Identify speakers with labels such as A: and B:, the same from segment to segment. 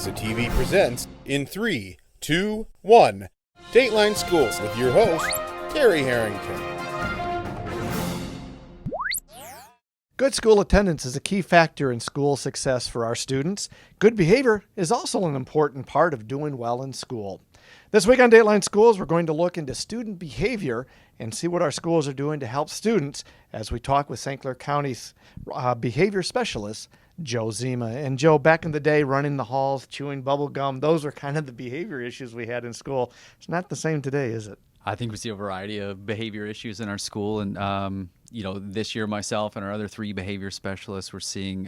A: RESA TV presents in 3, 2, 1, Dateline Schools with your host, Terry Harrington.
B: Good school attendance is a key factor in school success for our students. Good behavior is also an important part of doing well in school. This week on Dateline Schools, we're going to look into student behavior and see what our schools are doing to help students as we talk with St. Clair County's behavior specialist, Joe Zima. And Joe, back in the day, running the halls, chewing bubble gum, those were kind of the behavior issues we had in school. It's not the same today, is it?
C: I think we see a variety of behavior issues in our school, and this year myself and our other 3 behavior specialists, we're seeing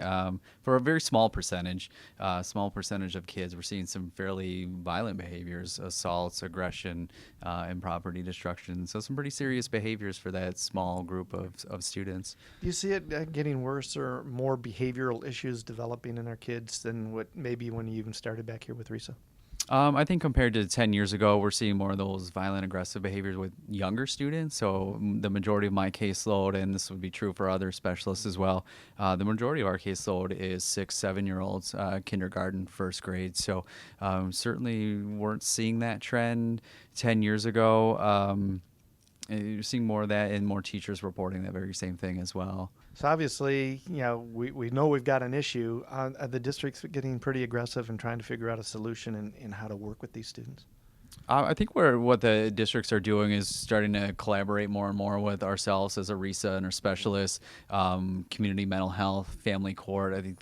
C: for a very small percentage of kids, we're seeing some fairly violent behaviors, assaults, aggression, and property destruction. So some pretty serious behaviors for that small group of students.
B: Do you see it getting worse or more behavioral issues developing in our kids than what maybe when you even started back here with RESA?
C: I think compared to 10 years ago, we're seeing more of those violent, aggressive behaviors with younger students. So the majority of my caseload, and this would be true for other specialists as well, the majority of our caseload is 6, 7-year-olds, kindergarten, first grade. So certainly weren't seeing that trend 10 years ago. You're seeing more of that and more teachers reporting that very same thing as well.
B: So obviously, we know we've got an issue. The district's getting pretty aggressive and trying to figure out a solution in how to work with these students.
C: I think what the districts are doing is starting to collaborate more and more with ourselves as a RESA and our specialists, community mental health, family court. I think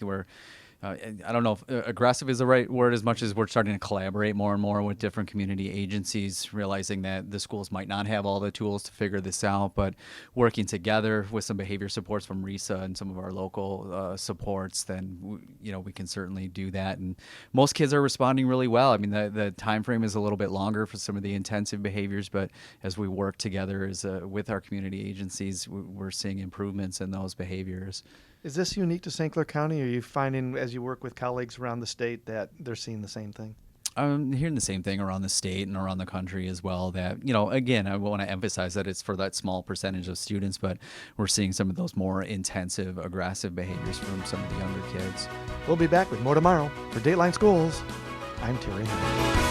C: I don't know if aggressive is the right word, as much as we're starting to collaborate more and more with different community agencies, realizing that the schools might not have all the tools to figure this out, but working together with some behavior supports from RESA and some of our local supports, then we can certainly do that. And most kids are responding really well. I mean, the time frame is a little bit longer for some of the intensive behaviors, but as we work together with our community agencies, we're seeing improvements in those behaviors.
B: Is this unique to St. Clair County, or are you finding, as you work with colleagues around the state, that they're seeing the same thing?
C: I'm hearing the same thing around the state and around the country as well, that, again, I want to emphasize that it's for that small percentage of students, but we're seeing some of those more intensive, aggressive behaviors from some of the younger kids.
B: We'll be back with more tomorrow. For Dateline Schools, I'm Terry Harrington.